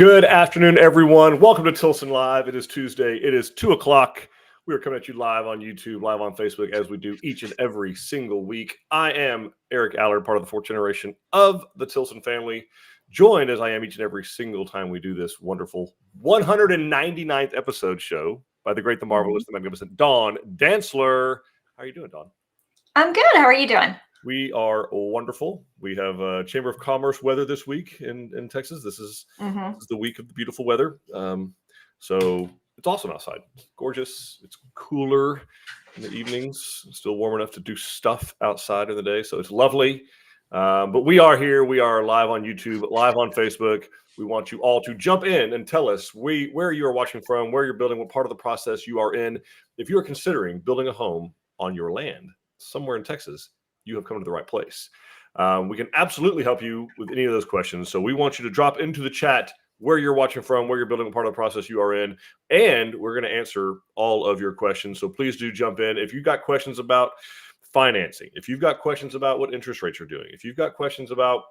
Good afternoon, everyone. Welcome to Tilson Live. It is Tuesday. It is 2 o'clock. We are coming at you live on YouTube, live on Facebook, as we do each and every single week. I am Eric Alarid, part of the fourth generation of the Tilson family, joined as I am each and every single time we do this wonderful 199th episode show by the great, the marvelous, the magnificent Dawn Dantzler. How are you doing, Dawn? I'm good. How are you doing? We are wonderful. We have Chamber of Commerce weather this week in Texas. This is the week of the beautiful weather. So it's awesome outside. It's gorgeous. It's cooler in the evenings. It's still warm enough to do stuff outside in the day. So it's lovely. But we are here. We are live on YouTube, live on Facebook. We want you all to jump in and tell us where you are watching from, where you're building, what part of the process you are in. If you are considering building a home on your land somewhere in Texas, you have come to the right place. We can absolutely help you with any of those questions. So we want you to drop into the chat where you're watching from, where you're building, a part of the process you are in, and we're going to answer all of your questions. So please do jump in. If you've got questions about financing, if you've got questions about what interest rates are doing, if you've got questions about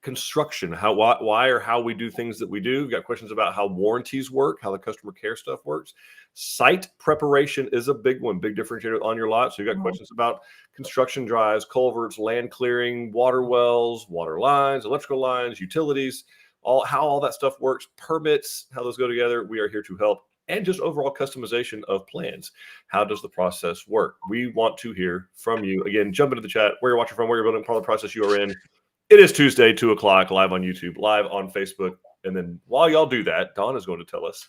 construction, why or how we do things that we do. We've got questions about how warranties work, how the customer care stuff works. Site preparation is a big one, big differentiator on your lot. So you've got questions about construction drives, culverts, land clearing, water wells, water lines, electrical lines, utilities, how all that stuff works, permits, how those go together. We are here to help. And just overall customization of plans. How does the process work? We want to hear from you. Again, jump into the chat, where you're watching from, where you're building, part of the process you are in. It is Tuesday, 2 o'clock, live on YouTube, live on Facebook. And then while y'all do that, Dawn is going to tell us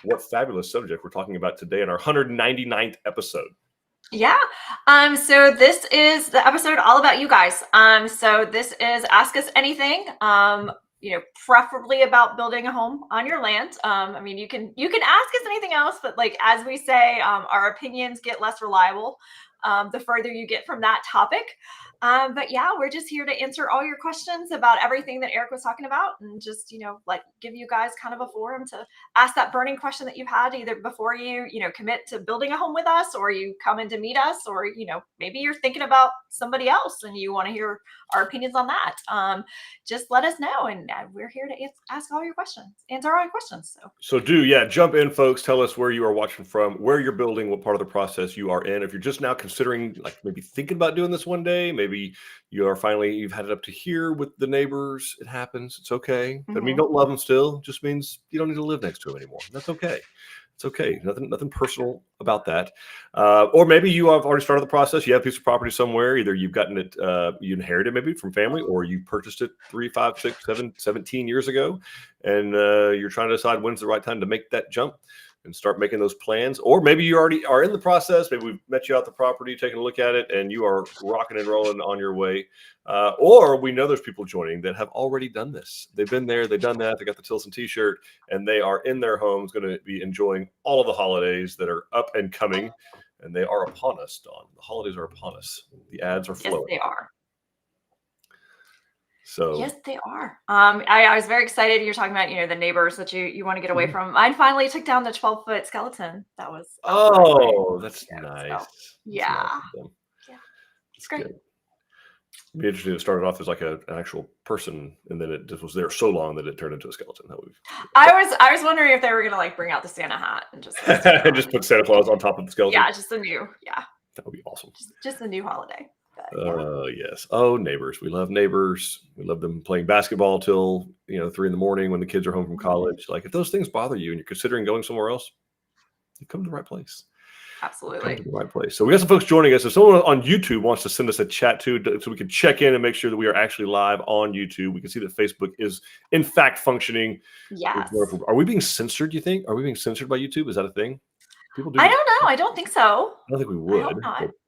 what fabulous subject we're talking about today in our 199th episode. Yeah. So this is the episode all about you guys. So this is Ask Us Anything. Preferably about building a home on your land. I mean, you can ask us anything else, but like, as we say, our opinions get less reliable the further you get from that topic. But yeah, we're just here to answer all your questions about everything that Eric was talking about, and just, give you guys kind of a forum to ask that burning question that you've had either before you commit to building a home with us, or you come in to meet us, or, maybe you're thinking about somebody else and you want to hear our opinions on that. Just let us know. And we're here to ask all your questions, answer all your questions. So jump in, folks. Tell us where you are watching from, where you're building, what part of the process you are in. If you're just now considering, like maybe thinking about doing this one day, maybe you've had it up to here with the neighbors. It happens. It's okay. Doesn't mean don't love them still. It just means you don't need to live next to them anymore. That's okay. It's okay. Nothing personal about that. Or maybe you have already started the process. You have a piece of property somewhere. Either you've gotten it, you inherited maybe from family, or you purchased it 3, 5, 6, 7, 17 years ago. And you're trying to decide when's the right time to make that jump and start making those plans. Or maybe you already are in the process. Maybe we've met you out the property, taking a look at it, and you are rocking and rolling on your way. Or we know there's people joining that have already done this. They've been there, they've done that, they got the Tilson t-shirt, and they are in their homes going to be enjoying all of the holidays that are up and coming. And they are upon us, Dawn. The holidays are upon us. The ads are flowing. Yes, they are. So yes, they are. I was very excited. You're talking about, the neighbors that you want to get away from. I finally took down the 12-foot skeleton. That's nice. So, yeah. It's great. It'd be interesting. It started off as like an actual person, and then it just was there so long that it turned into a skeleton. I was wondering if they were gonna bring out the Santa hat and just just put Santa Claus on top of the skeleton. Yeah, just the new. Yeah, that would be awesome. Just the new holiday. Yes. Oh, neighbors. We love neighbors. We love them playing basketball till 3 a.m. when the kids are home from college. Like, if those things bother you and you're considering going somewhere else, you come to the right place. Absolutely. Come to the right place. So we got some folks joining us. If someone on YouTube wants to send us a chat too, so we can check in and make sure that we are actually live on YouTube. We can see that Facebook is in fact functioning. Yes. Are we being censored, do you think? Are we being censored by YouTube? Is that a thing? People do. I don't know. I don't think so. I don't think we would.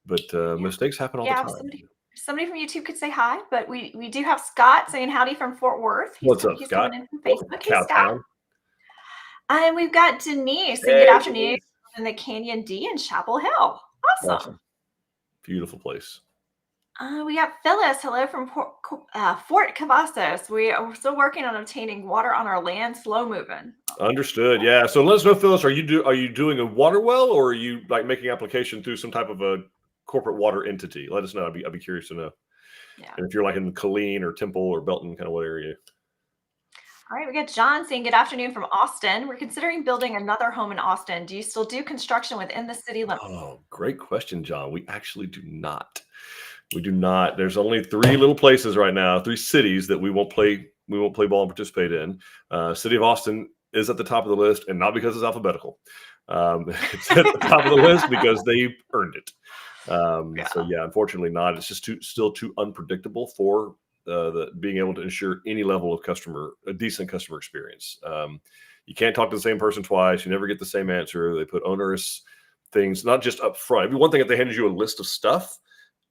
But mistakes happen all the time. Somebody from YouTube could say hi, but we do have Scott saying howdy from Fort Worth. What's up, Scott? Coming in from Facebook. Hey, Scott. And we've got Denise saying good afternoon in the Canyon D in Chapel Hill. Awesome. Beautiful place. We got Phyllis. Hello from Fort Cavazos. We are still working on obtaining water on our land, slow moving. Understood. Yeah. So let us know, Phyllis. Are you doing a water well, or are you like making application through some type of a corporate water entity? Let us know. I'd be curious to know. Yeah. And if you're like in Killeen or Temple or Belton, kind of what area? All right, we got John saying good afternoon from Austin. We're considering building another home in Austin. Do you still do construction within the city limits? Oh, great question, John. We actually do not. We do not. There's only 3 little places right now, 3 cities that we won't play. We won't play ball and participate in. City of Austin is at the top of the list, and not because it's alphabetical. It's at the top of the list because they earned it. So yeah, unfortunately not. It's just still too unpredictable for the being able to ensure any level of a decent customer experience. You can't talk to the same person twice. You never get the same answer. They put onerous things, not just up front. It'd be one thing if they handed you a list of stuff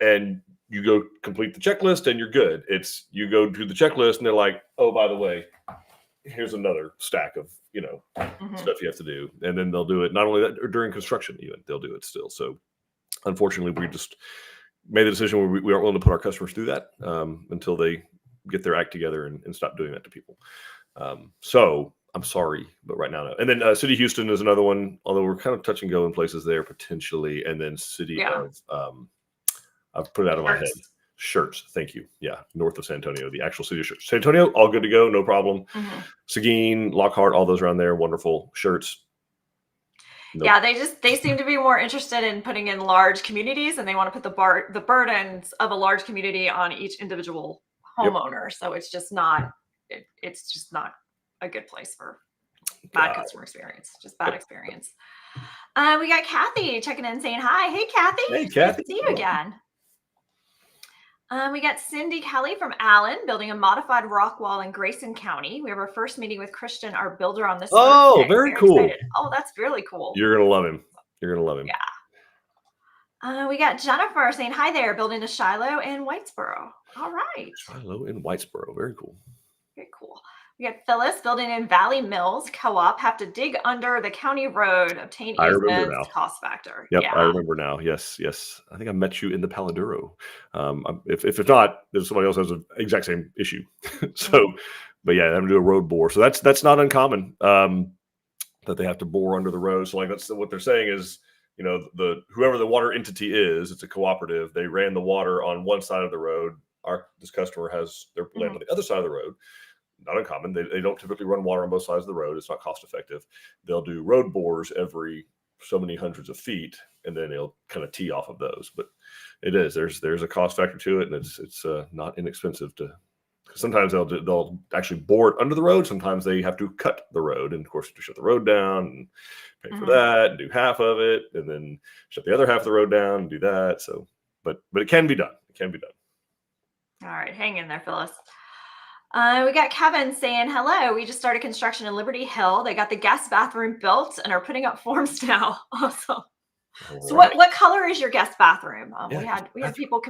and you go complete the checklist and you're good. It's you go do the checklist and they're like, oh, by the way, here's another stack of stuff you have to do, and then they'll do it not only that or during construction, even they'll do it still. So unfortunately, we just made the decision where we aren't willing to put our customers through that until they get their act together and stop doing that to people. So I'm sorry, but right now, no. And then City of Houston is another one, although we're kind of touch and go in places there potentially. And then City of, I've put it out of my head. Schertz, thank you. Yeah, north of San Antonio, the actual city of Schertz. San Antonio, all good to go, no problem. Seguin, Lockhart, all those around there, wonderful. Schertz. Nope. Yeah, they seem to be more interested in putting in large communities, and they want to put the burdens of a large community on each individual homeowner. Yep. So it's just not a good place for bad customer experience. Just bad experience. We got Kathy checking in saying hi. Hey, Kathy. Hey, Kathy. Good to see you again. We got Cindy Kelly from Allen building a modified rock wall in Grayson County. We have our first meeting with Christian, our builder, on this. Oh, very cool. Excited. Oh, that's really cool. You're going to love him. You're going to love him. Yeah. We got Jennifer saying hi there, building a Shiloh in Whitesboro. All right. Shiloh in Whitesboro. Very cool. Very cool. We got Phyllis building in Valley Mills Co-op. Have to dig under the county road, obtain easements, cost factor. Yep, yeah. I remember now. Yes. I think I met you in the Paladuro. If it's not, there's somebody else has the exact same issue. So, but yeah, having to do a road bore. So that's not uncommon that they have to bore under the road. So like that's what they're saying is, whoever the water entity is, it's a cooperative. They ran the water on one side of the road. This customer has their land on the other side of the road. Not uncommon. They don't typically run water on both sides of the road. It's not cost effective. They'll do road bores every so many hundreds of feet, and then they'll kind of tee off of those. But it is there's a cost factor to it, and it's not inexpensive to. Sometimes they'll actually bore it under the road. Sometimes they have to cut the road, and of course to shut the road down and pay for that, and do half of it, and then shut the other half of the road down and do that. So, but it can be done. It can be done. All right, hang in there, Phyllis. We got Kevin saying, hello, we just started construction in Liberty Hill. They got the guest bathroom built and are putting up forms now. Awesome. So what color is your guest bathroom? We had people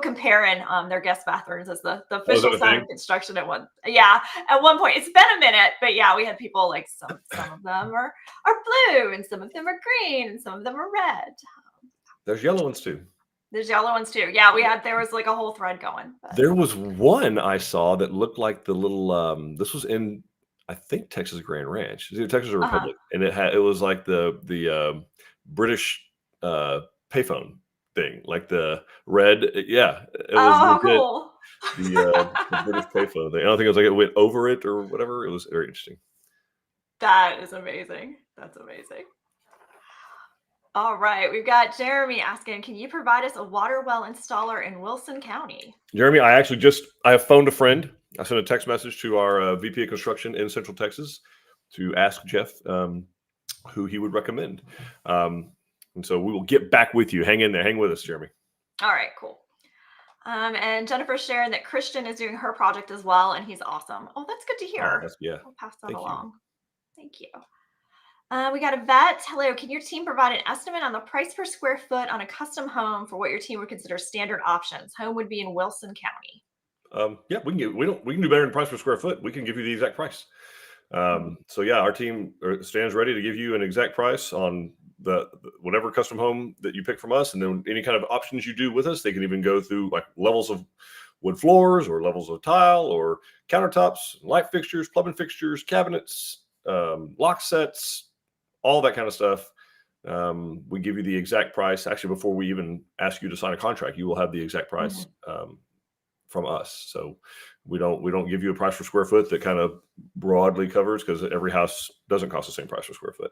comparing their guest bathrooms as the official sign of construction at one point. It's been a minute, but yeah, we had people like some of them are blue and some of them are green and some of them are red. There's yellow ones too. There's yellow ones too. Yeah, there was like a whole thread going. But. There was one I saw that looked like the little. This was in, I think, Texas Grand Ranch. It was either Texas or Republic, and it was like the British payphone thing, like the red. Yeah, it was cool. The British payphone thing. I don't think it was like it went over it or whatever. It was very interesting. That is amazing. That's amazing. All right, we've got Jeremy asking, can you provide us a water well installer in Wilson County? Jeremy, I have phoned a friend. I sent a text message to our VP of construction in Central Texas to ask Jeff who he would recommend. And so we will get back with you. Hang in there. Hang with us, Jeremy. All right, cool. And Jennifer's sharing that Christian is doing her project as well, and he's awesome. Oh, that's good to hear. I'll pass that along. Thank you. We got a vet. Hello, can your team provide an estimate on the price per square foot on a custom home for what your team would consider standard options? Home would be in Wilson County. Yeah, we can do better than price per square foot. We can give you the exact price. So yeah, our team stands ready to give you an exact price on the whatever custom home that you pick from us, and then any kind of options you do with us. They can even go through like levels of wood floors or levels of tile or countertops, light fixtures, plumbing fixtures, cabinets, lock sets, all that kind of stuff. We give you the exact price. Actually, before we even ask you to sign a contract, you will have the exact price from us. So we don't give you a price per square foot that kind of broadly covers, because every house doesn't cost the same price per square foot.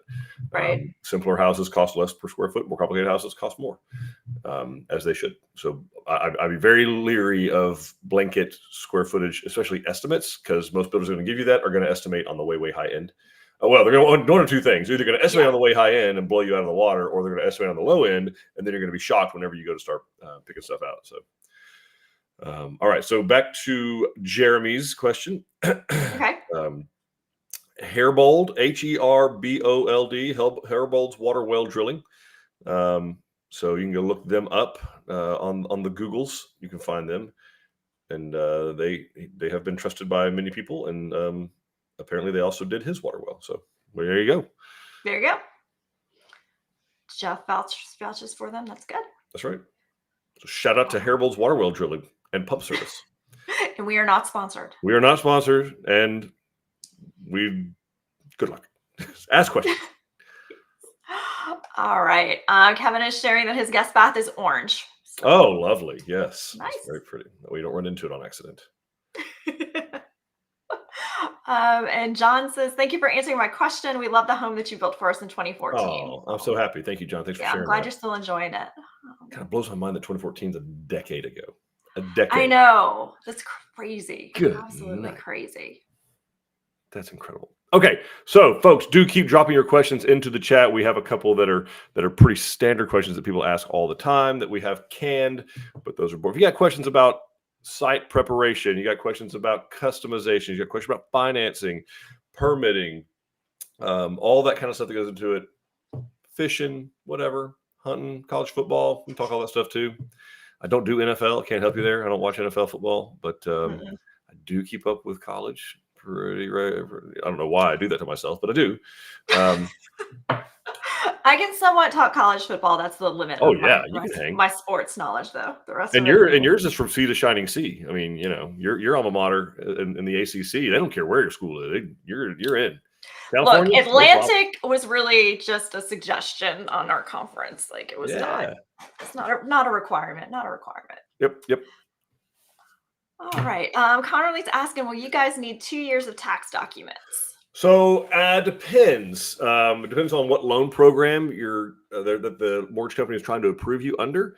Right. Simpler houses cost less per square foot. More complicated houses cost more, as they should. So I'd be very leery of blanket square footage, especially estimates, because most builders are going to give you that are going to estimate on the way high end. Well, they're going to one of two things. They're either going to estimate on the way high end and blow you out of the water, or they're going to estimate on the low end, and then you're going to be shocked whenever you go to start picking stuff out. So, all right. So back to Jeremy's question. Okay. Herbold, Herbold, Herbold's water well drilling. So you can go look them up on the Googles. You can find them, and they have been trusted by many people, and apparently they also did his water well. So there you go. There you go. Jeff vouches for them. That's good. That's right. So shout out to Herbold's water well drilling and pump service. And we are not sponsored. We are not sponsored, and good luck. Ask questions. All right. Kevin is sharing that his guest bath is orange. So. Oh, lovely. Yes. Nice. That's very pretty. We don't run into it on accident. And John says, thank you for answering my question. We love the home that you built for us in 2014. Oh, I'm so happy. Thank you, John. Thanks for sharing. I'm glad that. you're still enjoying it. Kind of blows my mind that 2014 is a decade ago. A decade. I know. That's crazy. Good Absolutely night. Crazy. That's incredible. Okay, so folks, do keep dropping your questions into the chat. We have a couple that are pretty standard questions that people ask all the time that we have canned, but those are bored. If you got questions about site preparation, you got questions about customization, you got questions about financing, permitting, all that kind of stuff that goes into it, fishing, whatever, hunting, college football, we can talk all that stuff too. I don't do NFL. I can't help you there. I don't watch NFL football, but I do keep up with college. Pretty right. I don't know why I do that to myself, but I do. I can somewhat talk college football. That's the limit. Oh yeah, you can hang. My sports knowledge, though. The rest and of it, yours is from sea to shining sea. I mean, your alma mater in the ACC. They don't care where your school is. You're in. Look, Atlantic was really just a suggestion on our conference. Like it was not. It's not a requirement. Not a requirement. Yep. All right. Connorly's asking, will you guys need 2 years of tax documents? So depends. It depends on what loan program that the mortgage company is trying to approve you under.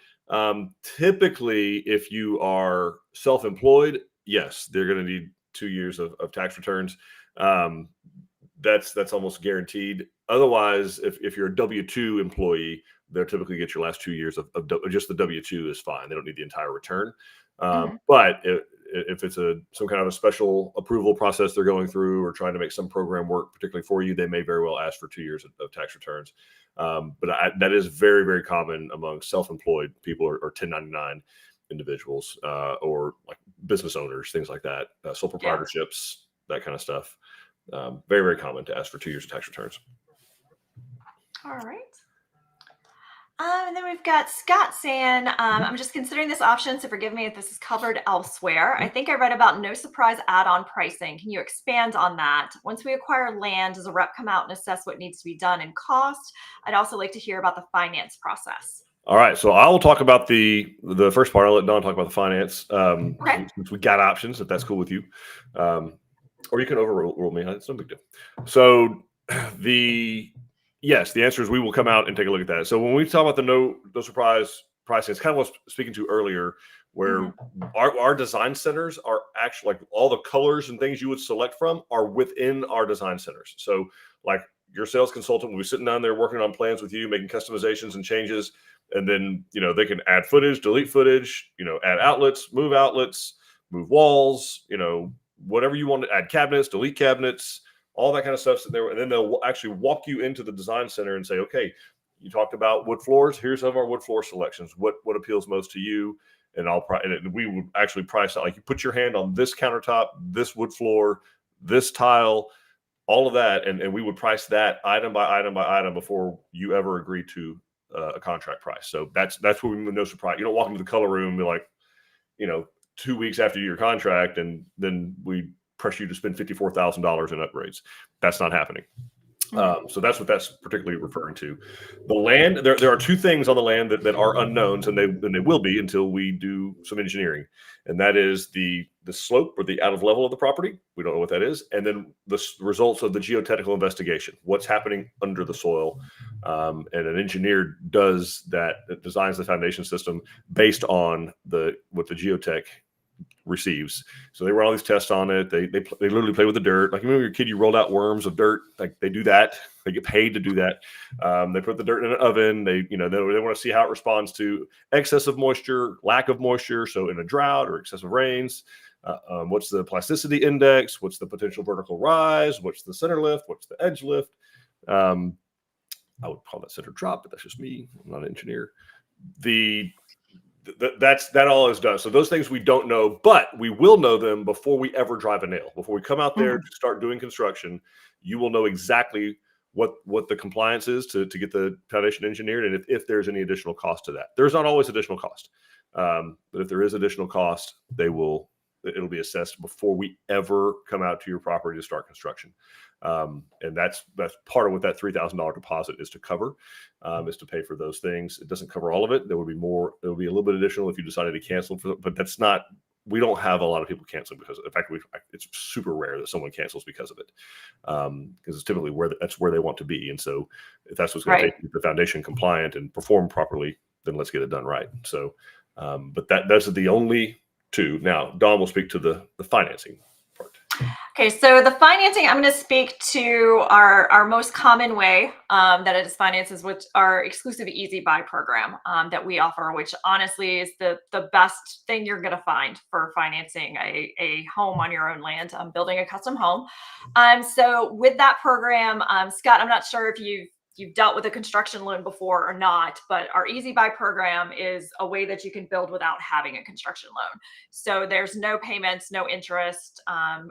Typically, if you are self-employed, yes, they're going to need 2 years of tax returns. That's almost guaranteed. Otherwise, if you're a W-2 employee, they'll typically get your last 2 years of just the W-2 is fine. They don't need the entire return. But if it's some kind of a special approval process they're going through or trying to make some program work particularly for you, they may very well ask for 2 years of tax returns. But that is very, very common among self-employed people or 1099 individuals or like business owners, things like that, sole proprietorships, that kind of stuff. Very, very common to ask for 2 years of tax returns. All right. And then we've got Scott saying, I'm just considering this option, so forgive me if this is covered elsewhere. I think I read about no surprise add-on pricing. Can you expand on that? Once we acquire land, does a rep come out and assess what needs to be done and cost? I'd also like to hear about the finance process. All right, so I will talk about the first part. I'll let Dawn talk about the finance. Okay. Since we got options, if that's cool with you. Or you can overrule me. It's no big deal. So yes, the answer is we will come out and take a look at that. So when we talk about the no surprise pricing, it's kind of what I was speaking to earlier, where our design centers are actually like all the colors and things you would select from are within our design centers. So like your sales consultant will be sitting down there working on plans with you, making customizations and changes. And then, they can add footage, delete footage, add outlets, move walls, whatever you want to add, cabinets, delete cabinets, all that kind of stuff. And then they'll actually walk you into the design center and say, okay, you talked about wood floors. Here's some of our wood floor selections. What appeals most to you? And we would actually price out, like you put your hand on this countertop, this wood floor, this tile, all of that. And we would price that item by item by item before you ever agree to a contract price. So that's where we no surprise. You don't walk into the color room and be like, 2 weeks after your contract, and then we pressure you to spend $54,000 in upgrades. That's not happening. So that's what that's particularly referring to. The land, there are two things on the land that are unknowns, and they will be until we do some engineering. And that is the slope or the out of level of the property. We don't know what that is. And then the results of the geotechnical investigation, what's happening under the soil. And an engineer does that, designs the foundation system based on what the geotech receives. So they run all these tests on it. They literally play with the dirt. Like, you remember your kid, you rolled out worms of dirt. Like, they do that. They get paid to do that. They put the dirt in an oven. They want to see how it responds to excess of moisture, lack of moisture. So in a drought or excessive rains, what's the plasticity index? What's the potential vertical rise? What's the center lift? What's the edge lift? I would call that center drop, but that's just me. I'm not an engineer. That all is done. So those things we don't know, but we will know them before we ever drive a nail. Before we come out there to start doing construction, you will know exactly what the compliance is to get the foundation engineered, and if there's any additional cost to that. There's not always additional cost, but if there is additional cost, it'll be assessed before we ever come out to your property to start construction. And that's part of what that $3,000 deposit is to cover, is to pay for those things. It doesn't cover all of it. There will be a little bit additional if you decided to cancel, but that's not. We don't have a lot of people cancel because, in fact, it's super rare that someone cancels because of it, because it's typically that's where they want to be. And so, if that's what's going to take the foundation compliant and perform properly, then let's get it done right. So, but those are the only two. Now, Dawn will speak to the financing part. Okay, so the financing, I'm going to speak to our most common way that it is finances, which our exclusive Easy Buy program that we offer, which honestly is the best thing you're going to find for financing a home on your own land, building a custom home. So with that program, Scott, I'm not sure if you've dealt with a construction loan before or not, but our Easy Buy program is a way that you can build without having a construction loan. So there's no payments, no interest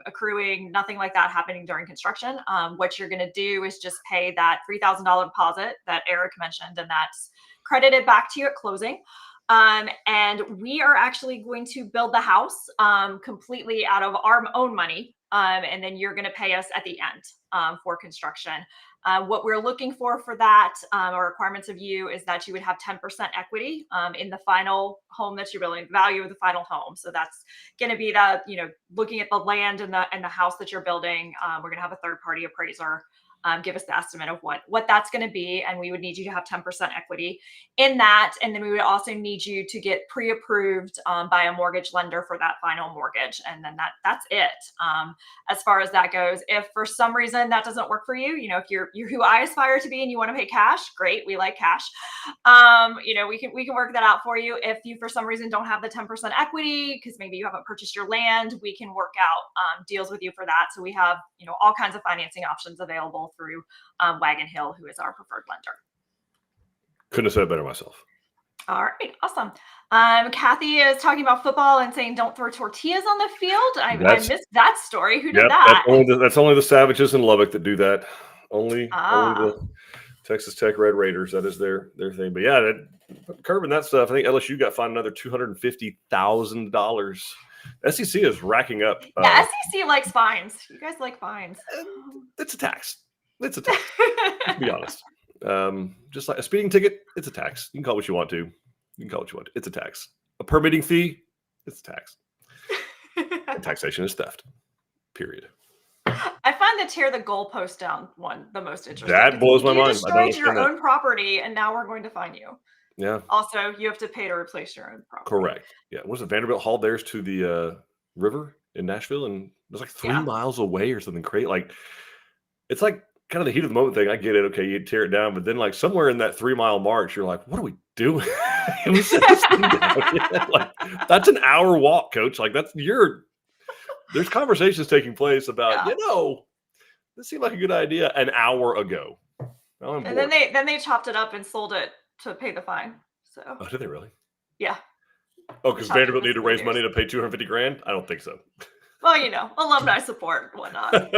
accruing, nothing like that happening during construction. What you're going to do is just pay that $3,000 deposit that Eric mentioned, and that's credited back to you at closing. And we are actually going to build the house completely out of our own money. And then you're going to pay us at the end for construction. What we're looking for that, or requirements of you, is that you would have 10% equity in the final home that you're building, the value of the final home. So that's going to be looking at the land and the house that you're building. We're going to have a third-party appraiser give us the estimate of what that's going to be, and we would need you to have 10% equity in that. And then we would also need you to get pre-approved by a mortgage lender for that final mortgage, and then that's it. As far as that goes, if for some reason that doesn't work for you, if you're who I aspire to be and you want to pay cash, great, we like cash. We can work that out for you. If you for some reason don't have the 10% equity because maybe you haven't purchased your land, we can work out deals with you for that. So we have all kinds of financing options available through Wagon Hill, who is our preferred lender. Couldn't have said it better myself. All right, awesome. Kathy is talking about football and saying don't throw tortillas on the field. I missed that story. Who did that? That's only the Savages in Lubbock that do that. Only the Texas Tech Red Raiders. That is their thing. But yeah, curbing that stuff. I think LSU got fined another $250,000. SEC is racking up. Yeah, SEC likes fines. You guys like fines. It's a tax. It's a tax. To be honest. Just like a speeding ticket, it's a tax. You can call it what you want to. It's a tax. A permitting fee, it's a tax. And taxation is theft. Period. I find the tear the goalpost down one the most interesting. That blows my mind. You destroyed your own property, and now we're going to fine you. Yeah. Also, you have to pay to replace your own property. Correct. Yeah. Was it Vanderbilt hauled theirs to the river in Nashville, and it was like 3 miles away or something crazy? Like, it's like kind of the heat of the moment thing. I get it. Okay, you tear it down, but then like somewhere in that 3 mile march, you're like, what are we doing? Can we set this thing down? Like, that's an hour walk, coach. Like, there's conversations taking place about, this seemed like a good idea an hour ago. And then they chopped it up and sold it to pay the fine. So. Oh, did they really? Yeah. Oh, because Vanderbilt needed to raise money to pay $250,000? I don't think so. Well, alumni support and whatnot.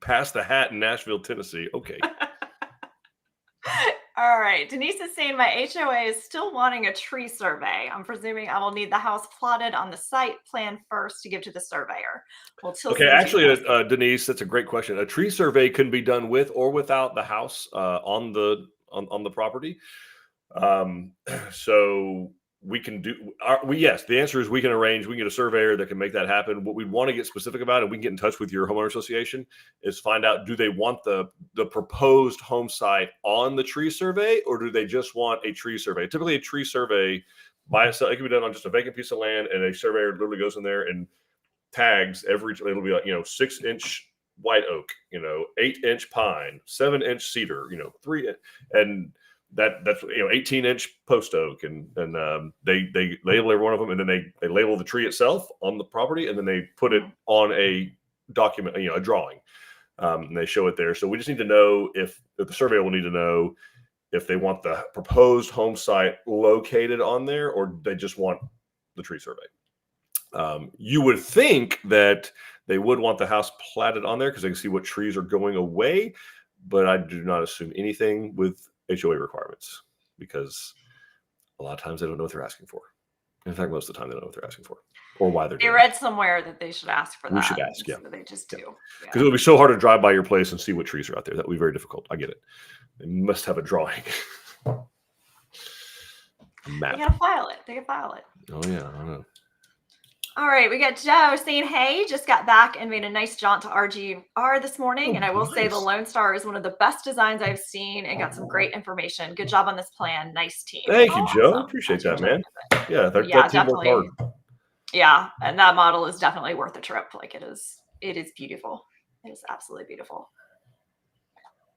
Pass the hat in Nashville, Tennessee. Okay. All right. Denise is saying my HOA is still wanting a tree survey. I'm presuming I will need the house plotted on the site plan first to give to the surveyor. Well, Tilson, Okay, actually, Denise, that's a great question. A tree survey can be done with or without the house on the property. So we can do. Yes, the answer is we can arrange. We can get a surveyor that can make that happen. What we want to get specific about, and we can get in touch with your homeowner association, is find out: do they want the proposed home site on the tree survey, or do they just want a tree survey? Typically, a tree survey by itself, it can be done on just a vacant piece of land, and a surveyor literally goes in there and tags it'll be like 6-inch white oak, 8-inch pine, 7-inch cedar, 3, and that's 18-inch post oak, and they label every one of them, and then they label the tree itself on the property, and then they put it on a document, a drawing, and they show it there. So we just need to know if the surveyor will need to know if they want the proposed home site located on there, or they just want the tree survey. You would think that they would want the house platted on there because they can see what trees are going away, but I do not assume anything with HOA requirements because a lot of times they don't know what they're asking for. In fact, most of the time they don't know what they're asking for or why they're doing it. They read somewhere that they should ask for that. We should ask, yeah. So they just do. Because it'll be so hard to drive by your place and see what trees are out there. That would be very difficult. I get it. They must have a drawing. A map. They gotta file it. They can file it. Oh, yeah, I know. All right, we got Joe saying, hey, just got back and made a nice jaunt to RGR this morning. And I will say the Lone Star is one of the best designs I've seen and got some great information. Good job on this plan. Nice team. Thank you, Joe. Appreciate that, man. Yeah, that team worked hard. Yeah, and that model is definitely worth a trip. Like it is beautiful. It is absolutely beautiful.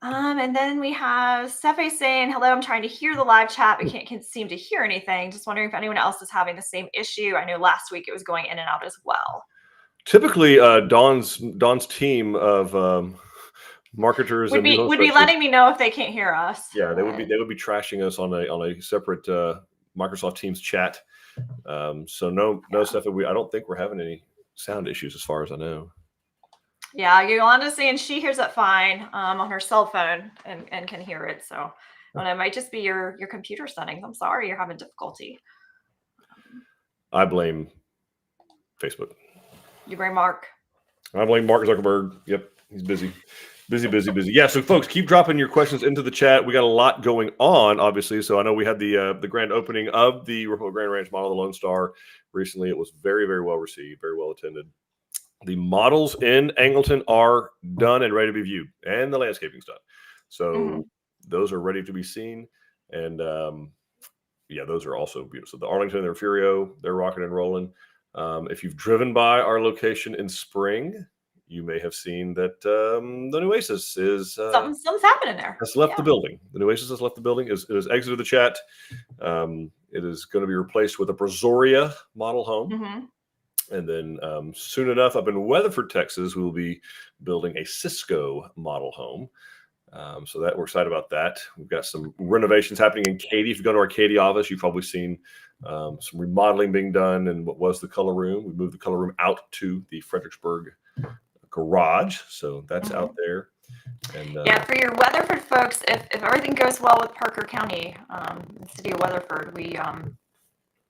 And then we have Sefe saying, hello, I'm trying to hear the live chat, but can't seem to hear anything. Just wondering if anyone else is having the same issue. I know last week it was going in and out as well. Typically, Dawn's team of marketers would be letting me know if they can't hear us. Yeah, they would be trashing us on a separate Microsoft Teams chat. So no stuff. I don't think we're having any sound issues as far as I know. Yeah, Yolanda's saying she hears it fine on her cell phone and can hear it. So it might just be your computer settings. I'm sorry you're having difficulty. I blame Facebook. You blame Mark. I blame Mark Zuckerberg. Yep, he's busy. Yeah, so folks, keep dropping your questions into the chat. We got a lot going on, obviously. So I know we had the grand opening of the Remote Grand Ranch model, the Lone Star, recently. It was very, very well received, very well attended. The models in Angleton are done and ready to be viewed, and the landscaping's done. So those are ready to be seen. And those are also beautiful. So the Arlington and the Refugio, they're rocking and rolling. If you've driven by our location in spring, you may have seen that the new Oasis is something's happening there. Has left the building. The new Oasis has left the building. It has exited the chat. It is going to be replaced with a Brazoria model home. And then soon enough, up in Weatherford, Texas, we will be building a Cisco model home. So that we're excited about that. We've got some renovations happening in Katy. If you go to our Katy office, you've probably seen some remodeling being done in what was the color room. We moved the color room out to the Fredericksburg garage. So that's out there. And for your Weatherford folks, if everything goes well with Parker County, the city of Weatherford, we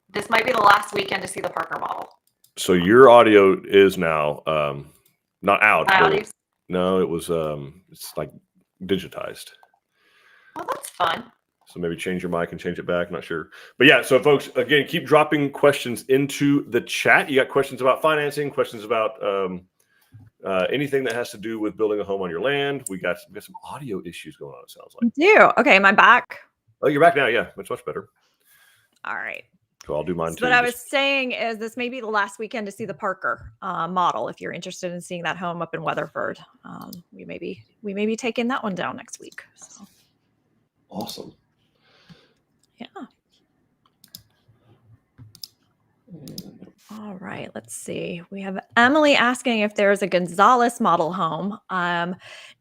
this might be the last weekend to see the Parker model. So your audio is now not out. No, it was it's like digitized. Well, that's fun. So maybe change your mic and change it back. I'm not sure. But yeah, so folks, again, keep dropping questions into the chat. You got questions about financing, questions about anything that has to do with building a home on your land. We got some audio issues going on, it sounds like. I do. Okay, am I back? Oh, you're back now. Yeah, much better. All right. So I'll do mine too. What I was saying is this may be the last weekend to see the Parker model. If you're interested in seeing that home up in Weatherford, we may be taking that one down next week. So. Awesome. Yeah. All right. Let's see. We have Emily asking if there's a Gonzalez model home.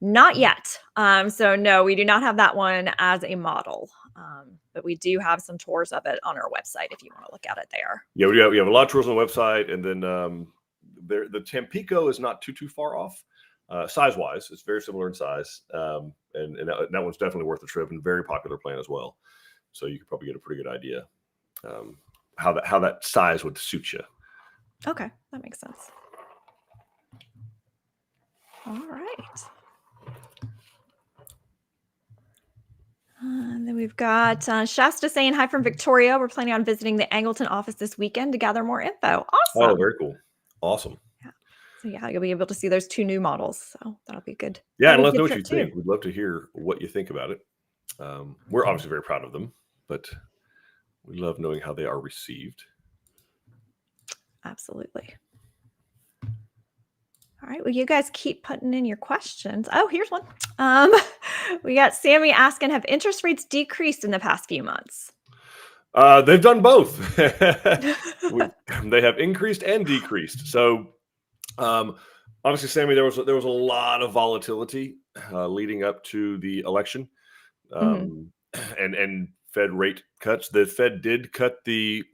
Not yet. So no, we do not have that one as a model. But we do have some tours of it on our website if you want to look at it there. Yeah, we have a lot of tours on the website, and then the Tampico is not too far off size-wise. It's very similar in size. and that one's definitely worth the trip and very popular plan as well. So you could probably get a pretty good idea how that size would suit you. Okay, that makes sense. All right. And then we've got Shasta saying hi from Victoria. We're planning on visiting the Angleton office this weekend to gather more info. Awesome. Oh, very cool. Awesome. Yeah. So yeah, you'll be able to see those 2 new models. So that'll be good. Yeah, That'll and be let us a know good what you trip think. We'd love to hear what you think about it. We're obviously very proud of them, but we love knowing how they are received. Absolutely. All right. Well, you guys keep putting in your questions. Oh, here's one. We got Sammy asking, have interest rates decreased in the past few months? They've done both. They have increased and decreased. So, obviously, Sammy, there was a lot of volatility leading up to the election, and Fed rate cuts. The Fed did cut the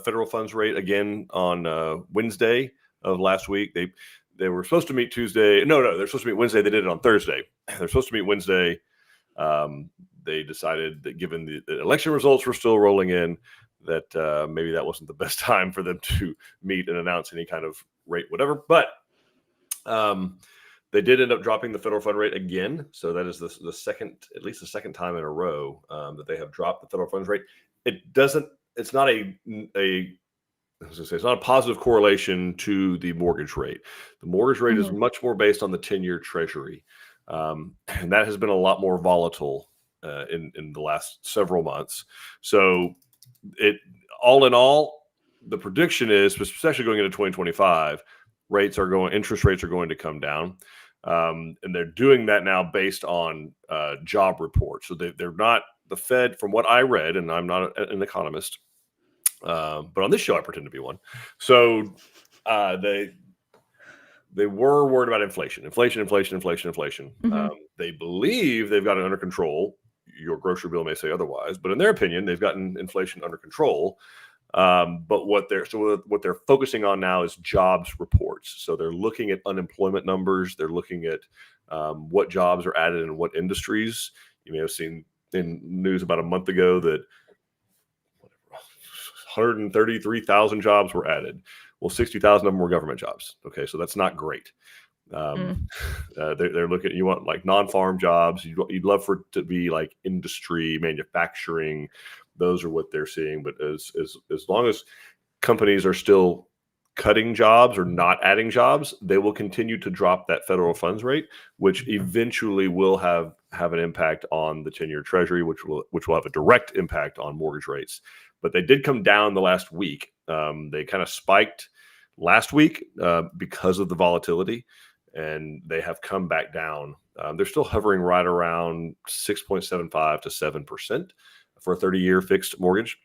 federal funds rate again on Wednesday of last week. They were supposed to meet Tuesday. No, they're supposed to meet Wednesday. They did it on Thursday. They're supposed to meet Wednesday. They decided that given the election results were still rolling in, that maybe that wasn't the best time for them to meet and announce any kind of rate, whatever. But they did end up dropping the federal fund rate again. So that is the second, at least the second time in a row that they have dropped the federal funds rate. It's not it's not a positive correlation to the mortgage rate. The mortgage rate is much more based on the 10-year treasury. And that has been a lot more volatile in the last several months. So all in all, the prediction is, especially going into 2025, interest rates are going to come down. And they're doing that now based on job reports. So they're not the Fed, from what I read, and I'm not an economist, but on this show I pretend to be one. So they were worried about inflation. They believe they've got it under control. Your grocery bill may say otherwise, but in their opinion, they've gotten inflation under control. But what they're focusing on now is jobs reports. So they're looking at unemployment numbers. They're looking at what jobs are added in what industries. You may have seen in news about a month ago that 133,000 jobs were added. Well, 60,000 of them were government jobs. Okay, so that's not great. They're looking. You want like non-farm jobs. You'd love for it to be like industry, manufacturing. Those are what they're seeing. But as long as companies are still cutting jobs or not adding jobs, they will continue to drop that federal funds rate, which eventually will have an impact on the 10-year treasury, which will have a direct impact on mortgage rates. But they did come down the last week. They kind of spiked last week because of the volatility, and they have come back down. They're still hovering right around 6.75 to 7% for a 30-year fixed mortgage.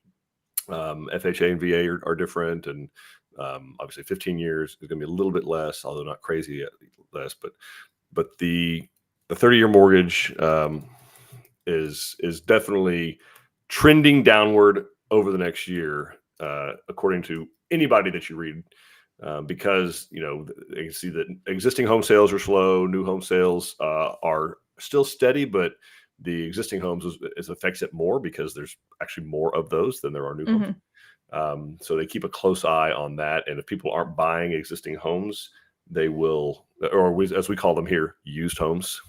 FHA and VA are different, and obviously 15 years is going to be a little bit less, although not crazy less. But the 30-year mortgage is definitely trending downward over the next year, according to anybody that you read, because you can see that existing home sales are slow, new home sales are still steady, but the existing homes affects it more because there's actually more of those than there are new homes. So they keep a close eye on that, and if people aren't buying existing homes, they will, as we call them here, used homes.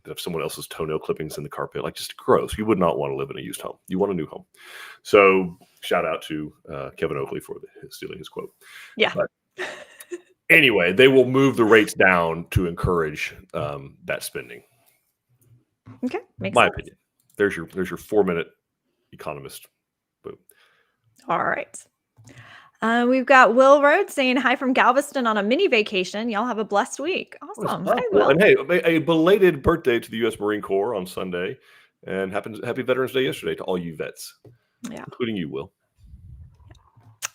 If someone else's toenail clippings in the carpet, like just gross. You would not want to live in a used home. You want a new home. So shout out to Kevin Oakley for stealing his quote. Yeah. But anyway, they will move the rates down to encourage that spending. Okay, makes My sense. opinion. There's your 4-minute economist. Boom. All right. We've got Will Rhodes saying hi from Galveston on a mini vacation. Y'all have a blessed week. Awesome. Hi, Will. And hey, a belated birthday to the U.S. Marine Corps on Sunday, and happy Veterans Day yesterday to all you vets, including you, Will.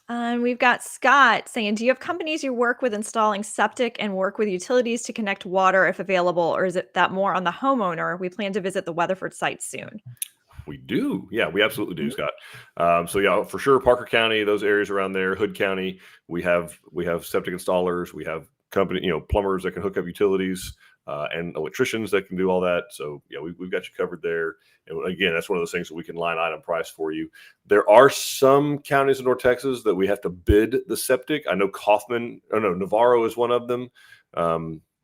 And we've got Scott saying, do you have companies you work with installing septic and work with utilities to connect water if available, or is it that more on the homeowner? We plan to visit the Weatherford site soon. We do. Yeah, we absolutely do, Scott. So yeah, for sure, Parker County, those areas around there, Hood County, we have septic installers, we have plumbers that can hook up utilities. and electricians that can do all that. So yeah, we've got you covered there. And again, that's one of those things that we can line item price for you. There are some counties in North Texas that we have to bid the septic. I know Navarro is one of them.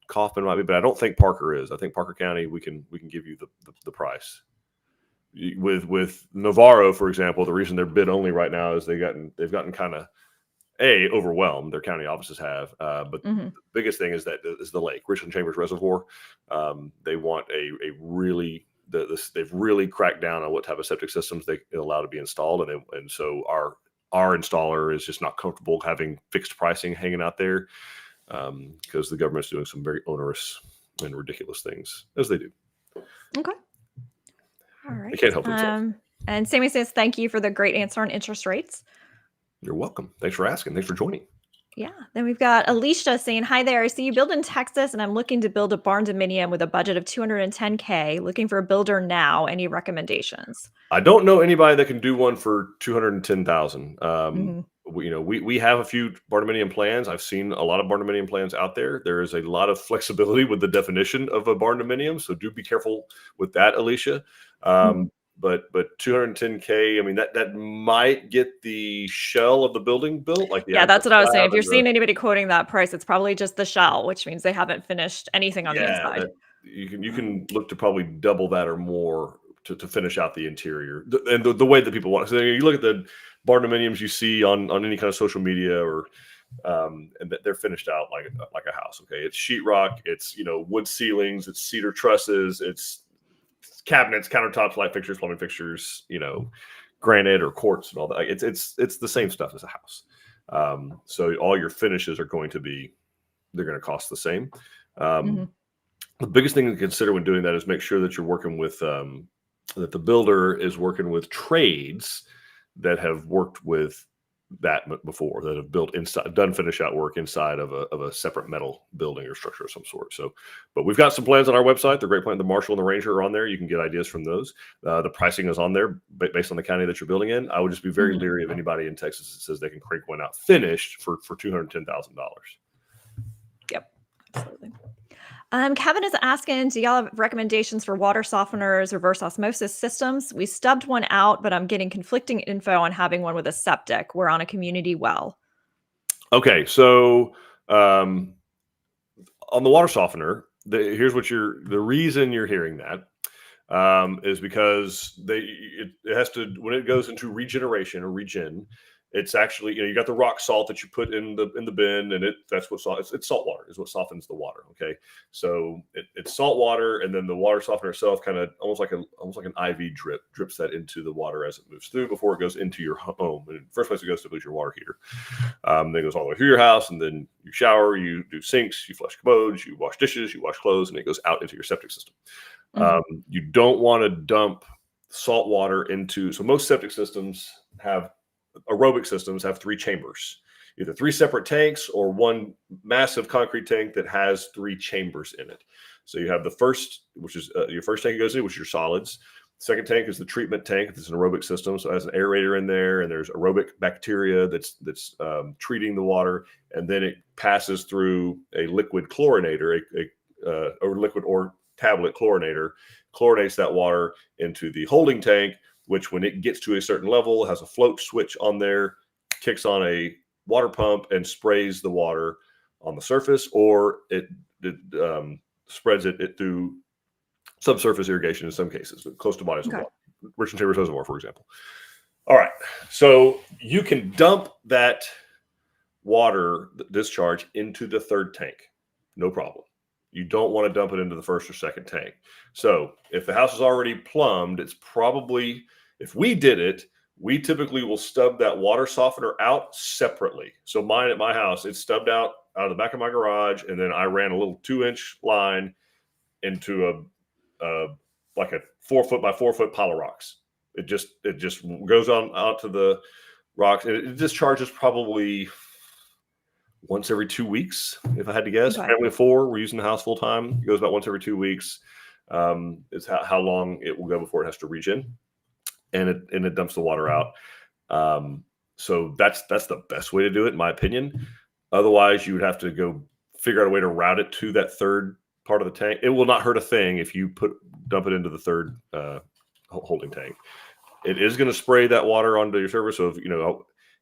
Kaufman might be, but I don't think Parker is. I think Parker County, we can give you the price. With Navarro, for example, the reason they're bid only right now is they've gotten kind of overwhelmed. Their county offices have, but the biggest thing is the lake, Richland Chambers Reservoir. They want they've really cracked down on what type of septic systems they allow to be installed, and so our installer is just not comfortable having fixed pricing hanging out there because the government's doing some very onerous and ridiculous things, as they do. Okay. All right. They can't help themselves. And Sammy says, thank you for the great answer on interest rates. You're welcome. Thanks for asking. Thanks for joining. Yeah. Then we've got Alicia saying, hi there. I see you build in Texas and I'm looking to build a barndominium with a budget of $210K. Looking for a builder now. Any recommendations? I don't know anybody that can do one for $210,000. We have a few barndominium plans. I've seen a lot of barndominium plans out there. There is a lot of flexibility with the definition of a barndominium, so do be careful with that, Alicia. But $210K, I mean, that might get the shell of the building built. That's what I was saying. If you're seeing anybody quoting that price, it's probably just the shell, which means they haven't finished anything on the inside. You can look to probably double that or more to finish out the interior and the way that people want. So you look at the barndominiums you see on any kind of social media and they're finished out like a house. Okay, it's sheetrock, it's wood ceilings, it's cedar trusses, it's cabinets, countertops, light fixtures, plumbing fixtures, granite or quartz and all that. It's the same stuff as a house. So all your finishes are going to cost the same. The biggest thing to consider when doing that is make sure that you're working with that the builder is working with trades that have worked with that before, that have built inside, done finish out work inside of a separate metal building or structure of some sort. So, but we've got some plans on our website. The great plan, the Marshall and the Ranger are on there. You can get ideas from those. The pricing is on there based on the county that you're building in. I would just be very leery of anybody in Texas that says they can crank one out finished for $210,000. Yep, absolutely. Kevin is asking, do y'all have recommendations for water softeners, reverse osmosis systems? We stubbed one out, but I'm getting conflicting info on having one with a septic. We're on a community well. Okay, so on the water softener, here's what the reason you're hearing that is because it has to, when it goes into regeneration or regen, it's actually, you got the rock salt that you put in the bin, and that's what it's salt water is what softens the water. Okay, so it's salt water, and then the water softener itself kind of almost like an IV drips that into the water as it moves through before it goes into your home. And first place it goes to is your water heater. Then it goes all the way through your house, and then you shower, you do sinks, you flush commodes, you wash dishes, you wash clothes, and it goes out into your septic system. You don't want to dump salt water into. So most septic systems aerobic systems have 3 chambers, either 3 separate tanks or one massive concrete tank that has 3 chambers in it. So you have the first, which is your first tank goes in, which is your solids. Second tank is the treatment tank. It's an aerobic system, so it has an aerator in there, and there's aerobic bacteria that's treating the water, and then it passes through a liquid chlorinator, or liquid or tablet chlorinator, chlorinates that water into the holding tank, which when it gets to a certain level, has a float switch on there, kicks on a water pump and sprays the water on the surface, or it spreads it through subsurface irrigation in some cases, close to bodies of water. Richland Chambers Reservoir, for example. All right, so you can dump that water discharge into the third tank, no problem. You don't want to dump it into the first or second tank. So if the house is already plumbed, it's probably, if we did it, we typically will stub that water softener out separately. So mine at my house, it's stubbed out of the back of my garage, and then I ran a little 2-inch line into like a 4-foot by 4-foot pile of rocks. It just goes on out to the rocks, and it discharges probably once every 2 weeks, if I had to guess. Okay. Family of 4, we're using the house full time. It goes about once every 2 weeks. It's how long it will go before it has to regen, and it dumps the water out. So that's the best way to do it, in my opinion. Otherwise, you would have to go figure out a way to route it to that third part of the tank. It will not hurt a thing if you dump it into the third holding tank. It is going to spray that water onto your surface. So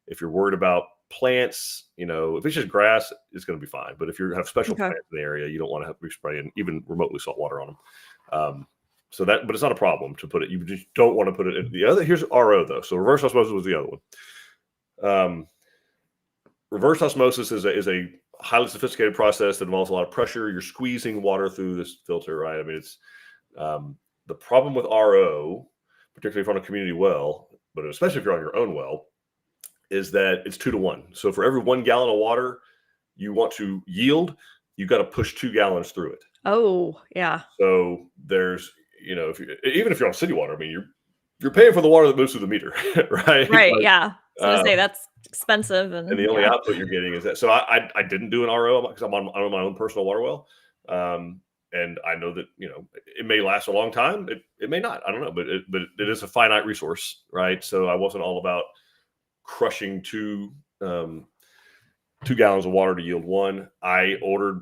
if you're worried about plants, if it's just grass, it's going to be fine. But if you have special plants in the area, you don't want to have to be spraying even remotely salt water on them. But it's not a problem to put it. You just don't want to put it in the other. Here's RO though. So reverse osmosis was the other one. Reverse osmosis is a highly sophisticated process that involves a lot of pressure. You're squeezing water through this filter, right? I mean, it's the problem with RO, particularly if you're on a community well, but especially if you're on your own well, is that it's 2 to 1. So for every 1 gallon of water you want to yield, you've got to push 2 gallons through it. Oh, yeah. So there's, even if you're on city water, I mean, you're paying for the water that moves through the meter, right? Right. Yeah. I was gonna say that's expensive, and the only output you're getting is that. So I didn't do an RO because I'm on my own personal water well, and I know that it may last a long time. It may not. I don't know, but it is a finite resource, right? So I wasn't all about crushing 2 gallons of water to yield 1. I ordered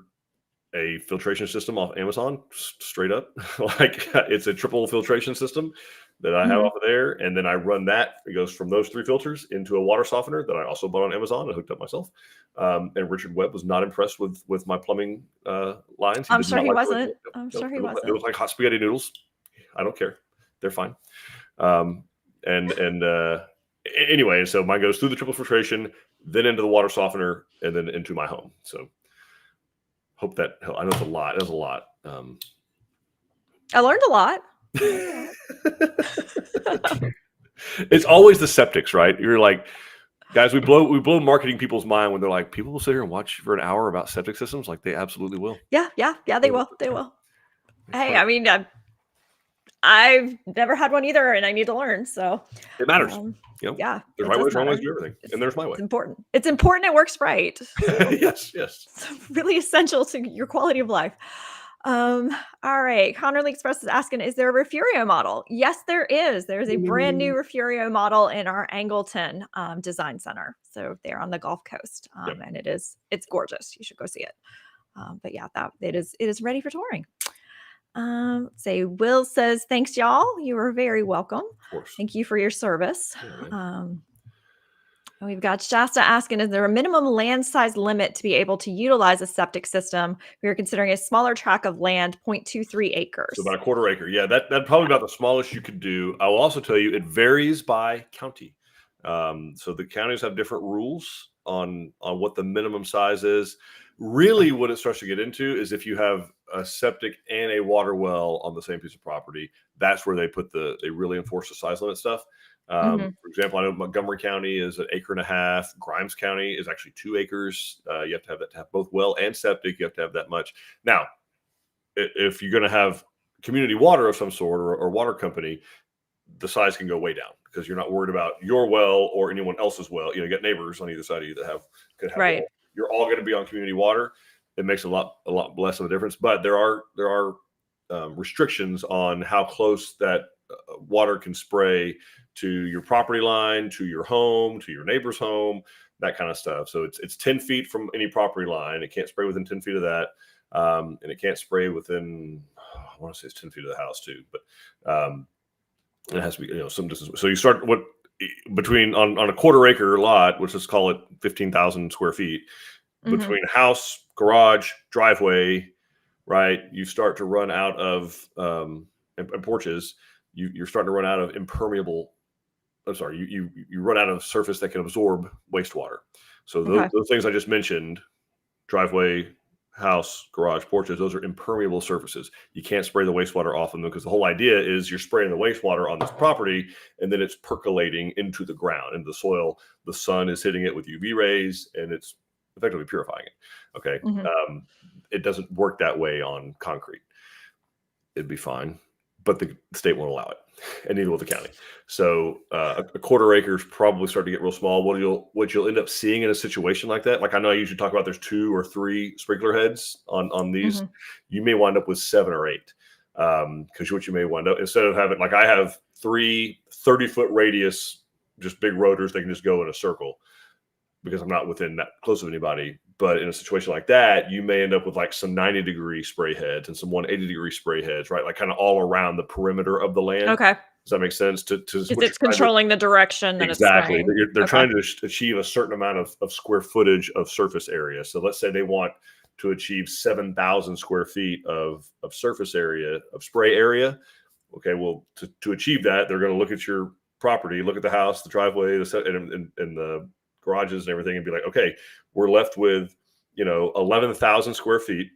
a filtration system off Amazon, straight up. Like it's a triple filtration system that I have off of there. And then I run that. It goes from those 3 filters into a water softener that I also bought on Amazon and hooked up myself. And Richard Webb was not impressed with my plumbing lines. I'm sure he wasn't. It was like hot spaghetti noodles. I don't care. They're fine. Anyway, so mine goes through the triple filtration, then into the water softener, and then into my home. So hope that helps. I know it's a lot. It was a lot. I learned a lot. It's always the septics, right? You're like, guys, we blow marketing people's mind when they're like, people will sit here and watch for an hour about septic systems. Like they absolutely will. Yeah, they will. Hey, I mean, I've never had one either, and I need to learn. So it matters. Yeah, there's right ways, wrong ways to do everything, and there's my way. It's important. It's important. It works right. So yes. It's really essential to your quality of life. All right. Connerly Express is asking, is there a Refugio model? Yes, there is. There's a brand new Refugio model in our Angleton Design Center. So they're on the Gulf Coast. And it's gorgeous. You should go see it. But yeah, it is ready for touring. Will says, thanks, y'all. You are very welcome. Of course. Thank you for your service. We've got Shasta asking, is there a minimum land size limit to be able to utilize a septic system? We are considering a smaller tract of land, 0.23 acres. So about a quarter acre. Yeah, that's probably about the smallest you could do. I will also tell you it varies by county. So the counties have different rules on what the minimum size is. Really, what it starts to get into is if you have a septic and a water well on the same piece of property, that's where they really enforce the size limit stuff. For example, I know Montgomery County is 1.5 acres. Grimes County is actually 2 acres. You have to have that to have both well and septic. You have to have that much. Now, if you're going to have community water of some sort or water company, the size can go way down because you're not worried about your well or anyone else's well. You got neighbors on either side of you that could have. Right. You're all going to be on community water. It makes a lot less of a difference. But there are restrictions on how close that water can spray to your property line, to your home, to your neighbor's home, that kind of stuff. So it's 10 feet from any property line. It can't spray within 10 feet of that. And it can't spray within, I want to say it's 10 feet of the house too, but it has to be, some distance. So you start on a quarter acre lot, which let's call it 15,000 square feet, between house, garage, driveway, right? You start to run out of, and porches, you're starting to run out of impermeable. I'm sorry, you run out of surface that can absorb wastewater. So those things I just mentioned, driveway, house, garage, porches, those are impermeable surfaces. You can't spray the wastewater off of them because the whole idea is you're spraying the wastewater on this property and then it's percolating into the ground, into the soil. The sun is hitting it with UV rays and it's effectively purifying it. Okay. It doesn't work that way on concrete. It'd be fine, but the state won't allow it, and neither will the county. So a quarter acre is probably starting to get real small. What you'll end up seeing in a situation like that, like I know I usually talk about there's 2 or 3 sprinkler heads on these. You may wind up with 7 or 8 because what you may wind up, instead of having, like I have 3 30-foot radius, just big rotors, they can just go in a circle because I'm not within that close of anybody. But in a situation like that, you may end up with like some 90-degree spray heads and some 180-degree spray heads, right? Like kind of all around the perimeter of the land. Okay. Does that make sense? Because it's controlling the direction that exactly. it's spraying. They're trying to achieve a certain amount of square footage of surface area. So let's say they want to achieve 7,000 square feet of surface area, of spray area. Okay, well, to achieve that, they're going to look at your property, look at the house, the driveway, and the garages and everything, and be like, okay, we're left with 11,000 square feet,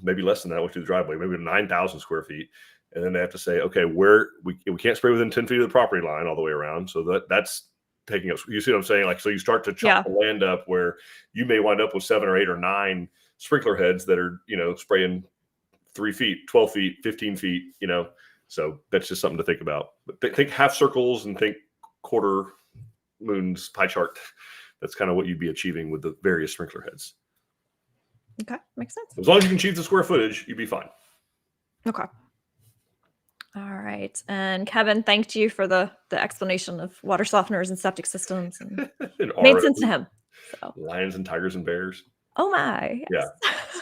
maybe less than that, which is the driveway, maybe 9,000 square feet, and then they have to say, okay, we can't spray within 10 feet of the property line all the way around, so that's taking up. You see what I'm saying? Like, so you start to chop the land up where you may wind up with 7 or 8 or 9 sprinkler heads that are spraying 3 feet, 12 feet, 15 feet. So that's just something to think about. But think half circles and think quarter moons, pie chart. That's kind of what you'd be achieving with the various sprinkler heads. Okay, makes sense. As long as you can achieve the square footage, you'd be fine. Okay. All right. And Kevin thanked you for the explanation of water softeners and septic systems. And made sense to him. So. Lions and tigers and bears. Oh my. Yes.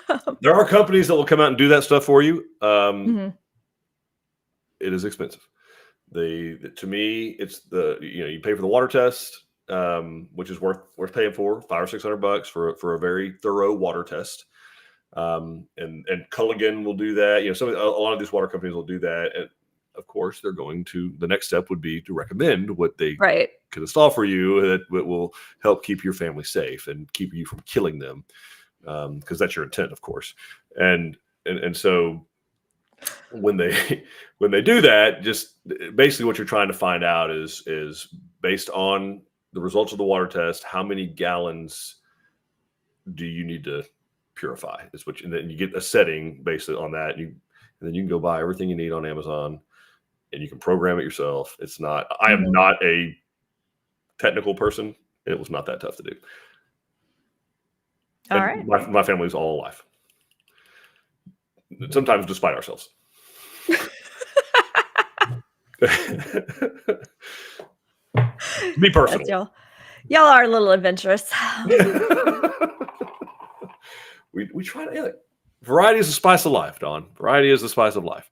Yeah. There are companies that will come out and do that stuff for you. It is expensive. To me, it's you pay for the water test, which is worth paying for, $500 or $600 for a very thorough water test. And Culligan will do that. A lot of these water companies will do that. And of course, the next step would be to recommend what they can install for you that will help keep your family safe and keep you from killing them. Because that's your intent, of course. And so when they do that, just basically what you're trying to find out is based on the results of the water test, how many gallons do you need to purify? And then you get a setting based on that. And then you can go buy everything you need on Amazon, and you can program it yourself. I am not a technical person. It was not that tough to do. All right. My family is all alive. Sometimes despite ourselves. Me personally. Y'all are a little adventurous. we try to variety is the spice of life, Dawn. Variety is the spice of life.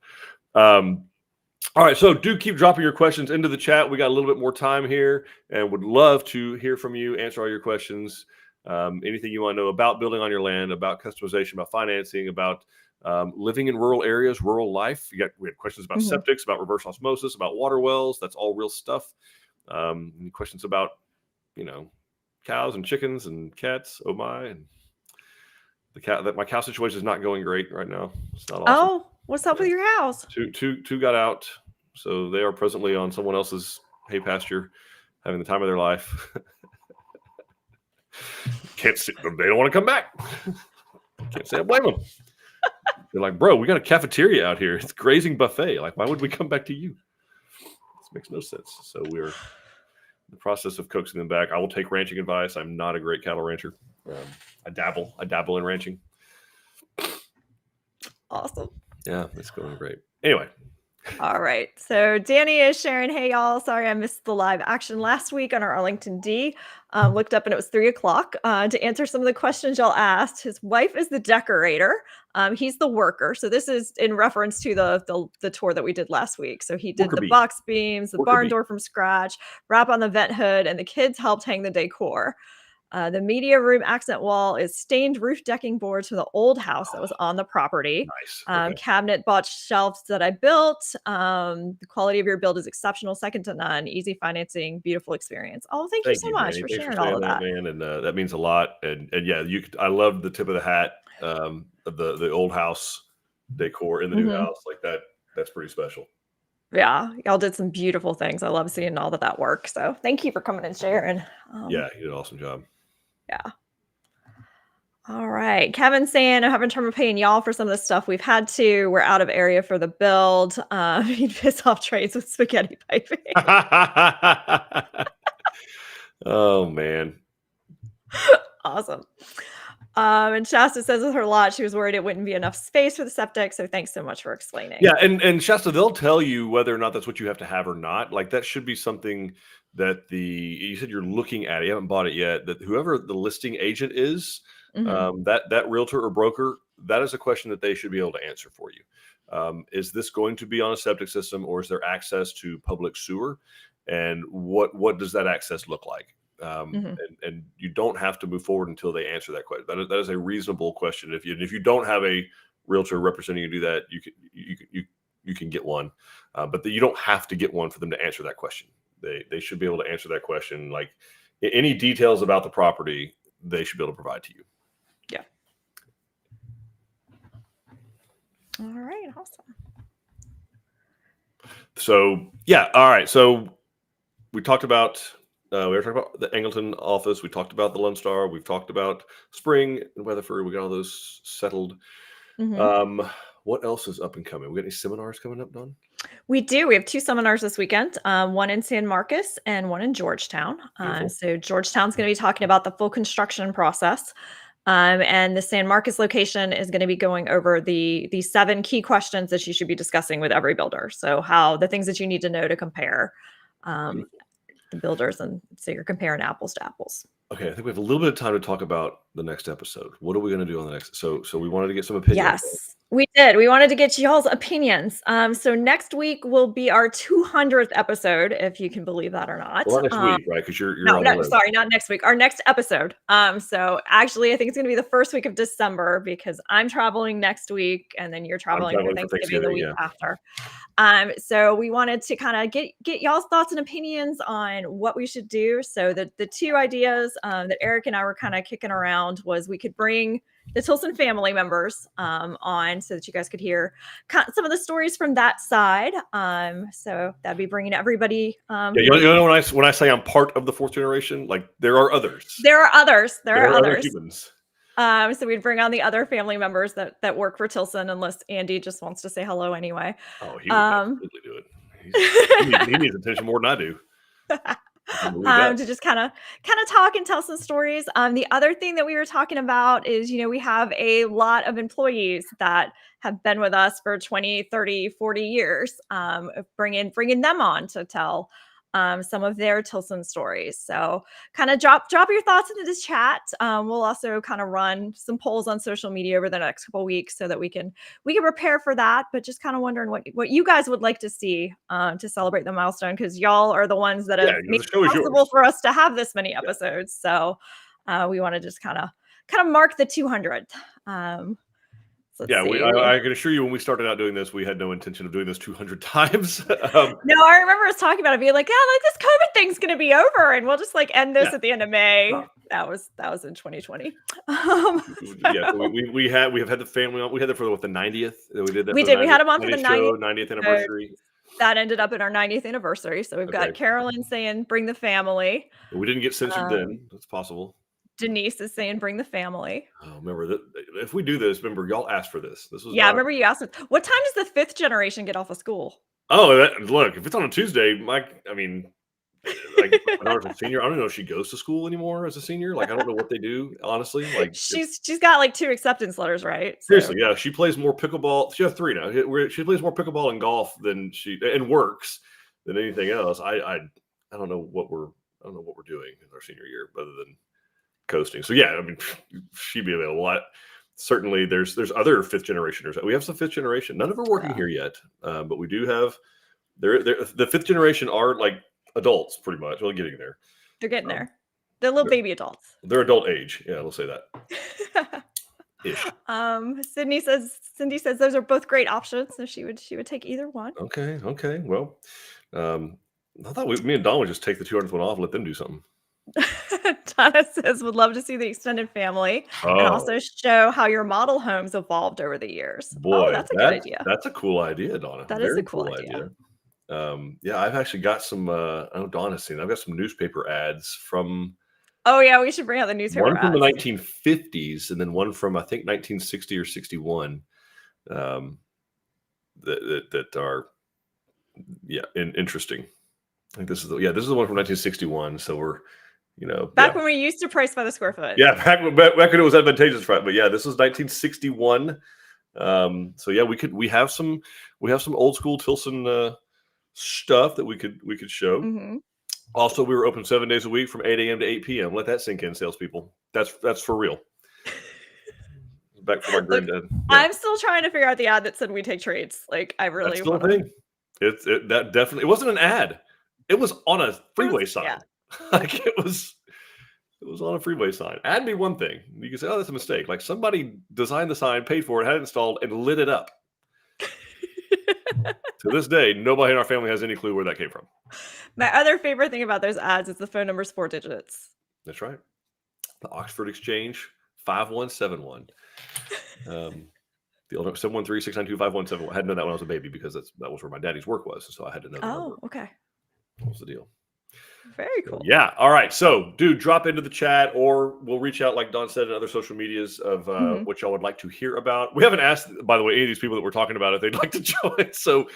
All right, so do keep dropping your questions into the chat. We got a little bit more time here and would love to hear from you, answer all your questions. Anything you want to know about building on your land, about customization, about financing, about living in rural areas, rural life. We had questions about septics, about reverse osmosis, about water wells. That's all real stuff. Any questions about, cows and chickens and cats? Oh my! And my cow situation is not going great right now. It's not awesome. Oh, what's up with your house? Two got out, so they are presently on someone else's hay pasture, having the time of their life. Can't see them. They don't want to come back. Can't say I blame them. They're like, bro, we got a cafeteria out here. It's grazing buffet. Like, why would we come back to you? This makes no sense. So we're in the process of coaxing them back. I will take ranching advice. I'm not a great cattle rancher. I dabble in ranching. Awesome. Yeah, it's going great. Anyway. All right. So Danny is sharing, hey, y'all. Sorry I missed the live action last week on our Arlington D. Looked up and it was 3:00 to answer some of the questions y'all asked. His wife is the decorator. He's the worker. So this is in reference to the tour that we did last week. So he did the box beams, the barn door from scratch, wrap on the vent hood, and the kids helped hang the decor. The media room accent wall is stained roof decking boards from the old house that was on the property. Nice. Okay. Cabinet botched shelves that I built. The quality of your build is exceptional, second to none. Easy financing, beautiful experience. Oh, thank you so much for sharing all of that. Man, and that means a lot. And yeah, I love the tip of the hat of the old house decor in the new house like that. That's pretty special. Yeah, y'all did some beautiful things. I love seeing all of that work. So thank you for coming and sharing. Yeah, you did an awesome job. Yeah. All right. Kevin's saying, I'm having trouble paying y'all for some of the stuff we've had to. We're out of area for the build. He'd piss off trades with spaghetti piping. Oh, man. Awesome. And Shasta says with her lot, she was worried it wouldn't be enough space for the septic. So thanks so much for explaining. Yeah, and Shasta, they'll tell you whether or not that's what you have to have or not. Like that should be something that you said you're looking at it, you haven't bought it yet, that whoever the listing agent is, that realtor or broker, that is a question that they should be able to answer for you. Is this going to be on a septic system, or is there access to public sewer? And what does that access look like? And you don't have to move forward until they answer that question. That is a reasonable question. If you don't have a realtor representing you to do that, you can get one, but you don't have to get one for them to answer that question. They should be able to answer that question. Like any details about the property, they should be able to provide to you. Yeah. All right. Awesome. So yeah. All right. So we talked about we were talking about the Angleton office. We talked about the Lone Star. We've talked about Spring and Weatherford. We got all those settled. What else is up and coming? We got any seminars coming up, Dawn? We do. We have 2 seminars this weekend, one in San Marcos and one in Georgetown. So Georgetown's going to be talking about the full construction process. And the San Marcos location is going to be going over the 7 key questions that you should be discussing with every builder. So the things that you need to know to compare the builders, and so you're comparing apples to apples. Okay, I think we have a little bit of time to talk about the next episode. What are we going to do on the next? So we wanted to get some opinions. Yes, we did. We wanted to get y'all's opinions. So next week will be our 200th episode, if you can believe that or not. Well, not next week, right? Because you're no, on the road. Sorry, not next week. Our next episode. So actually, I think it's going to be the first week of December because I'm traveling next week, and then you're traveling for Thanksgiving the week after. So we wanted to kind of get y'all's thoughts and opinions on what we should do. So the 2 ideas that Eric and I were kind of kicking around was we could bring the Tilson family members on so that you guys could hear some of the stories from that side. So that'd be bringing everybody. You know when I say I'm part of the 4th generation, like there are others. There are others. There are other others. humans. So we'd bring on the other family members that work for Tilson, unless Andy just wants to say hello anyway. Oh, he would absolutely do it. He needs attention more than I do. To just kind of talk and tell some stories. The other thing that we were talking about is, we have a lot of employees that have been with us for 20, 30, 40 years, bringing them on to tell some of their Tilson stories. So kind of drop your thoughts into this chat. We'll also kind of run some polls on social media over the next couple of weeks so that we can prepare for that. But just kind of wondering what you guys would like to see to celebrate the milestone, because y'all are the ones that have made it possible for us to have this many episodes. So we want to just kind of mark the 200th. I can assure you, when we started out doing this, we had no intention of doing this 200 times. No, I remember us talking about it, being like, this COVID thing's going to be over, and we'll just end this at the end of May. That was in 2020. We have had the family on. We had that for the 90th. We did that. We had them on for the 90th anniversary. That ended up in our 90th anniversary. So we've got Carolyn saying, "Bring the family." We didn't get censored then. That's possible. Denise is saying, "Bring the family." Oh, remember that if we do this, remember y'all asked for this. This was I remember you asked. What time does the 5th generation get off of school? Oh, look, if it's on a Tuesday, my daughter's a senior. I don't know if she goes to school anymore as a senior. Like, I don't know what they do, honestly. Like, she's got 2 acceptance letters, right? So. Seriously, yeah. She plays more pickleball. She has 3 now. She plays more pickleball and golf and works than anything else. I don't know what we're doing in our senior year other than coasting. So yeah, she'd be available. Certainly there's other 5th generationers. We have some 5th generation. None of them are working here yet, but we do have. The 5th generation are like adults, pretty much. Well, getting there. They're getting there. They're little baby adults. They're adult age. Yeah, we'll say that. Ish. Cindy says those are both great options, so she would take either one. Okay. Well, I thought me and Don would just take the 200th one off and let them do something. Donna says, would love to see the extended family and also show how your model homes evolved over the years. Boy, that's a good idea. That's a cool idea, Donna. That is a cool idea. I've actually got some, I know Dawn has seen, I've got some newspaper ads from. Oh yeah, we should bring out the newspaper one from ads. the 1950s and then one from, I think, 1960 or 61 that are, interesting. I think this is the one from 1961. So we're Back when we used to price by the square foot. Yeah, back when it was advantageous, right? But yeah, this was 1961. So yeah, we have some old school Tilson stuff that we could show. Also, we were open 7 days a week from 8 a.m. to 8 p.m. Let that sink in, salespeople. That's for real. Back for my granddad. Yeah. I'm still trying to figure out the ad that said we take trades. Like, I really That's still a thing. That definitely, it wasn't an ad. It was on a freeway sign. Yeah. Like it was on a freeway sign. Ad be one thing. You can say, oh, that's a mistake. Like somebody designed the sign, paid for it, had it installed, and lit it up. To this day, nobody in our family has any clue where that came from. My other favorite thing about those ads is the phone number's 4 digits. That's right. The Oxford Exchange 5171. The old 713-692-5171. I had to know that when I was a baby because that was where my daddy's work was. So I had to know the number. Okay. What was the deal? Very cool. Yeah. All right. So, dude, drop into the chat or we'll reach out, like Dawn said, in other social medias of what y'all would like to hear about. We haven't asked, by the way, any of these people that we're talking about if they'd like to join. So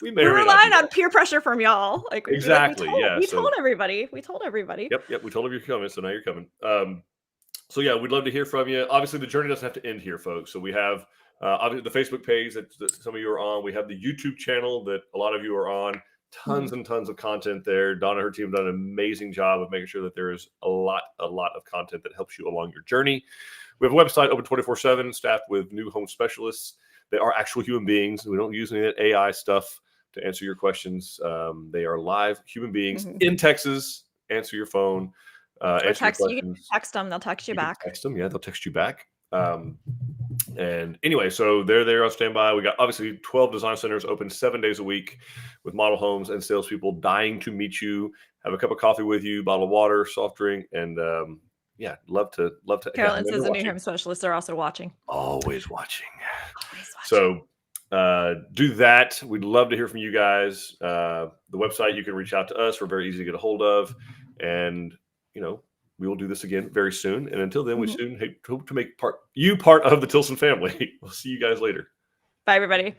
we're relying on peer pressure from y'all. Like exactly. We told everybody. We told everybody. Yep. We told them you're coming. So now you're coming. So yeah, we'd love to hear from you. Obviously, the journey doesn't have to end here, folks. So we have obviously the Facebook page that some of you are on. We have the YouTube channel that a lot of you are on. Tons and tons of content there. Donna and her team have done an amazing job of making sure that there is a lot of content that helps you along your journey. We have a website open 24/7, staffed with new home specialists. They are actual human beings. We don't use any of that AI stuff to answer your questions. They are live human beings in Texas. Answer your phone. Answer your you can text them. They'll text you back. Text them. Yeah, they'll text you back. And anyway, so they're there on standby. We got obviously 12 design centers open 7 days a week with model homes and salespeople dying to meet you, have a cup of coffee with you, bottle of water, soft drink, and yeah, love to. Carolyn says the new home specialists are also watching. Always watching. So do that. We'd love to hear from you guys. The website, you can reach out to us. We're very easy to get a hold of, and we will do this again very soon. And until then, we soon hope to make part of the Tilson family. We'll see you guys later. Bye, everybody.